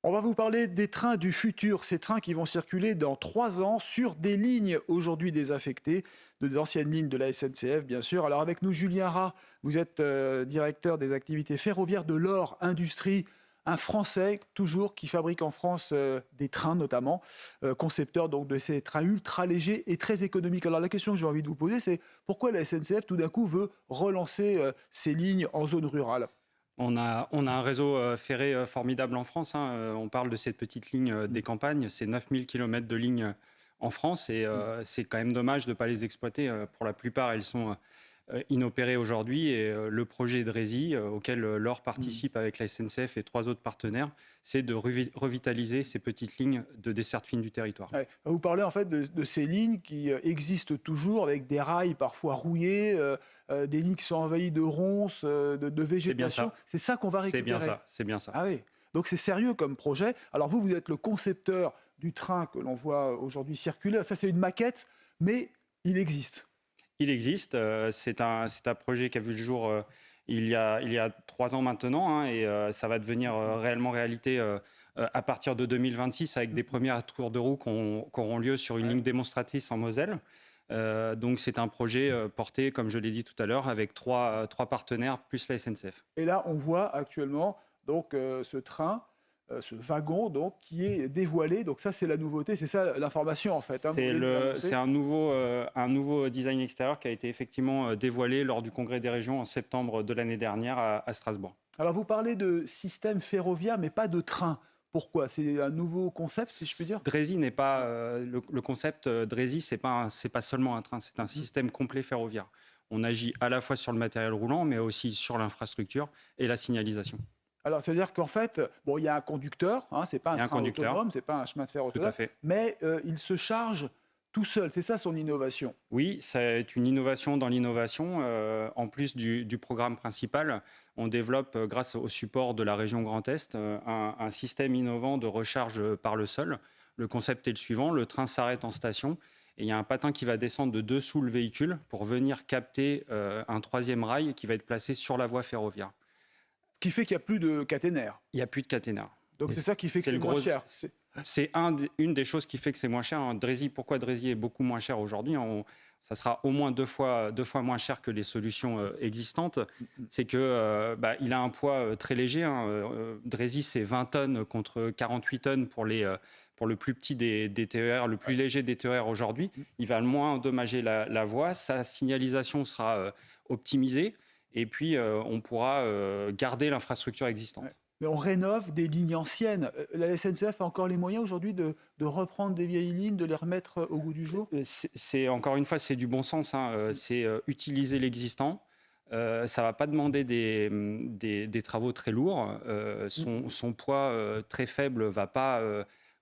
On va vous parler des trains du futur, ces trains qui vont circuler dans 3 ans sur des lignes aujourd'hui désaffectées, d'anciennes lignes de la SNCF, bien sûr. Alors avec nous, Julien Rat, vous êtes directeur des activités ferroviaires de l'Or Industrie, un Français toujours qui fabrique en France des trains notamment, concepteur donc de ces trains ultra légers et très économiques. Alors la question que j'ai envie de vous poser, c'est pourquoi la SNCF tout d'un coup veut relancer ces lignes en zone rurale ? On a un réseau ferré formidable en France. On parle de cette petite ligne des campagnes. C'est 9000 km de lignes en France et c'est quand même dommage de ne pas les exploiter. Pour la plupart, elles sont inopérées aujourd'hui. Et le projet Drési, auquel l'Or participe avec la SNCF et 3 autres partenaires, c'est de revitaliser ces petites lignes de desserte fine du territoire. Ouais. Vous parlez en fait de ces lignes qui existent toujours avec des rails parfois rouillés, des lignes qui sont envahies de ronces, de végétation. C'est ça qu'on va récupérer. C'est bien ça. Ah oui. Donc c'est sérieux comme projet. Alors vous êtes le concepteur du train que l'on voit aujourd'hui circuler. Ça c'est une maquette, mais il existe. Il existe. C'est un projet qui a vu le jour il y a 3 ans maintenant, et ça va devenir réellement réalité à partir de 2026 avec des premiers tours de roue qui auront lieu sur une ligne démonstratrice en Moselle. Donc c'est un projet porté, comme je l'ai dit tout à l'heure, avec trois partenaires plus la SNCF. Et là, on voit actuellement donc, ce train, ce wagon donc, qui est dévoilé. Donc ça, c'est la nouveauté, c'est ça l'information en fait. C'est un nouveau design extérieur qui a été effectivement dévoilé lors du Congrès des régions en septembre de l'année dernière à Strasbourg. Alors vous parlez de système ferroviaire, mais pas de train. Pourquoi ? C'est un nouveau concept, si je puis dire ? Drési n'est pas le concept. Drési, c'est pas seulement un train, c'est un système complet ferroviaire. On agit à la fois sur le matériel roulant, mais aussi sur l'infrastructure et la signalisation. Alors, c'est-à-dire qu'en fait, bon, il y a un conducteur, c'est pas un train autonome, c'est pas un chemin de fer autonome, mais il se charge tout seul. C'est ça son innovation. Oui, c'est une innovation dans l'innovation. En plus du programme principal, on développe, grâce au support de la région Grand Est, un système innovant de recharge par le sol. Le concept est le suivant, le train s'arrête en station et il y a un patin qui va descendre de dessous le véhicule pour venir capter un 3e rail qui va être placé sur la voie ferroviaire. Ce qui fait qu'il n'y a plus de caténaire. Il n'y a plus de caténaire. Donc c'est ça qui fait que c'est moins cher. C'est une des choses qui fait que c'est moins cher. Pourquoi Drési est beaucoup moins cher aujourd'hui ? Ça sera au moins deux fois moins cher que les solutions existantes. C'est que il a un poids très léger. Drési, c'est 20 tonnes contre 48 tonnes pour le plus petit des TER, le plus léger des TER aujourd'hui. Il va moins endommager la voie. Sa signalisation sera optimisée. Et puis, on pourra garder l'infrastructure existante. Ouais. Mais on rénove des lignes anciennes. La SNCF a encore les moyens aujourd'hui de reprendre des vieilles lignes, de les remettre au goût du jour ? Encore une fois, c'est du bon sens. C'est utiliser l'existant. Ça ne va pas demander des travaux très lourds. Son poids très faible ne va pas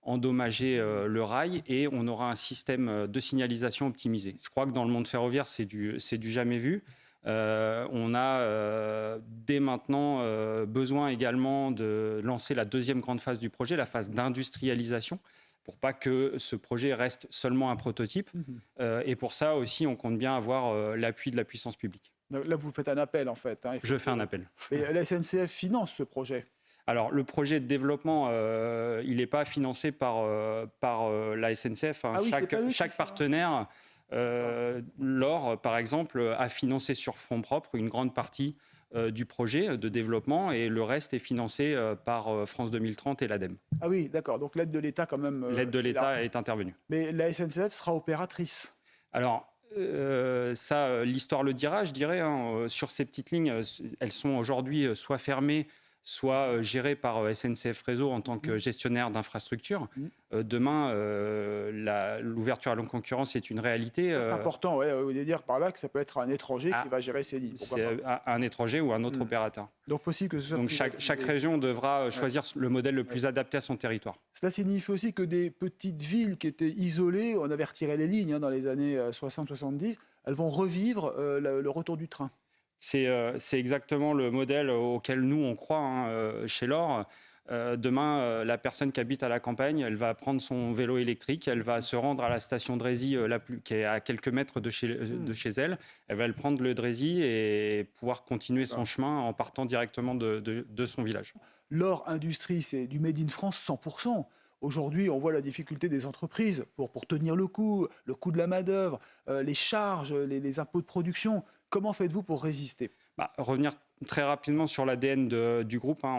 endommager le rail et on aura un système de signalisation optimisé. Je crois que dans le monde ferroviaire, c'est du jamais vu. On a dès maintenant besoin également de lancer la 2e grande phase du projet, la phase d'industrialisation, pour pas que ce projet reste seulement un prototype. Et pour ça aussi, on compte bien avoir l'appui de la puissance publique. Là, vous faites un appel en fait. Je fais un appel. Et la SNCF finance ce projet ? Alors, le projet de développement, il n'est pas financé par la SNCF. Chaque partenaire... L'Or, par exemple, a financé sur fonds propres une grande partie du projet de développement et le reste est financé par France 2030 et l'ADEME. Ah oui, d'accord. Donc l'aide de l'État quand même... L'aide de l'État est intervenue. Mais la SNCF sera opératrice ? Alors, ça, l'histoire le dira, je dirais. Sur ces petites lignes, elles sont aujourd'hui soit fermées, soit gérées par SNCF Réseau en tant que gestionnaire d'infrastructure. Demain, l'ouverture à la concurrence est une réalité. C'est important, vous voulez dire par là que ça peut être un étranger qui va gérer ces lignes. C'est un étranger ou un autre opérateur. Donc possible que ce soit... Donc chaque région devra choisir le modèle le plus adapté à son territoire. Cela signifie aussi que des petites villes qui étaient isolées, on avait retiré les lignes dans les années 60-70, elles vont revivre le retour du train. C'est exactement le modèle auquel nous, on croit chez l'Or. Demain, la personne qui habite à la campagne, elle va prendre son vélo électrique, elle va se rendre à la station Drézy, qui est à quelques mètres de chez elle. Elle va le prendre le Drézy et pouvoir continuer son chemin en partant directement de son village. L'or industrie, c'est du made in France 100%. Aujourd'hui, on voit la difficulté des entreprises pour tenir le coût de la main-d'œuvre, les charges, les impôts de production. Comment faites-vous pour résister? Revenir très rapidement sur l'ADN du groupe, hein.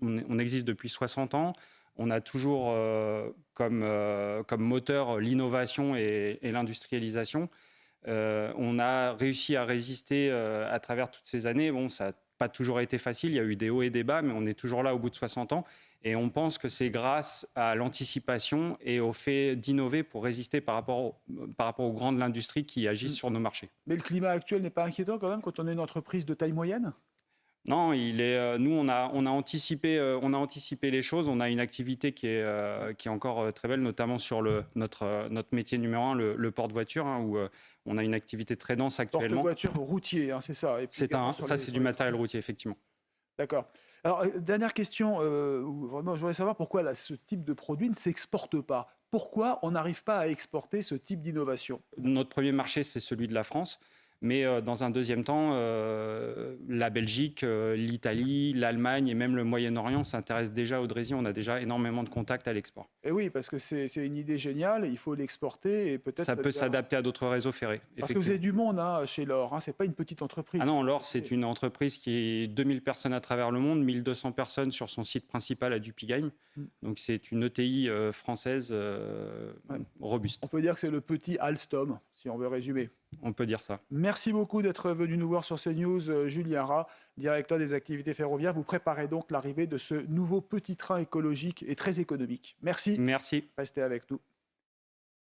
On existe depuis 60 ans. On a toujours comme moteur l'innovation et l'industrialisation. On a réussi à résister à travers toutes ces années. Bon, ça n'a pas toujours été facile, il y a eu des hauts et des bas, mais on est toujours là au bout de 60 ans. Et on pense que c'est grâce à l'anticipation et au fait d'innover pour résister par rapport aux grands de l'industrie qui agissent sur nos marchés. Mais le climat actuel n'est pas inquiétant quand même quand on est une entreprise de taille moyenne? Non, nous, on a anticipé les choses. On a une activité qui est encore très belle, notamment sur notre métier numéro 1, le porte-voiture, hein, où on a une activité très dense actuellement. Porte-voiture routier, hein, c'est ça. Et puis c'est du matériel routier, effectivement. D'accord. Alors, dernière question, vraiment, je voudrais savoir pourquoi ce type de produit ne s'exporte pas. Pourquoi on n'arrive pas à exporter ce type d'innovation? Notre premier marché, c'est celui de la France. Mais dans un deuxième temps, la Belgique, l'Italie, l'Allemagne et même le Moyen-Orient s'intéressent déjà au Drézy. On a déjà énormément de contacts à l'export. Et oui, parce que c'est une idée géniale, il faut l'exporter et peut-être... Ça peut s'adapter à d'autres réseaux ferrés. Parce que vous avez du monde chez l'Or, hein, ce n'est pas une petite entreprise. Ah non, l'Or, c'est une entreprise qui est 2000 personnes à travers le monde, 1200 personnes sur son site principal à Dupigheim. Donc c'est une ETI française robuste. On peut dire que c'est le petit Alstom, si on veut résumer. On peut dire ça. Merci beaucoup d'être venu nous voir sur CNews. Julien Rat, directeur des activités ferroviaires. Vous préparez donc l'arrivée de ce nouveau petit train écologique et très économique. Merci. Merci. Restez avec nous.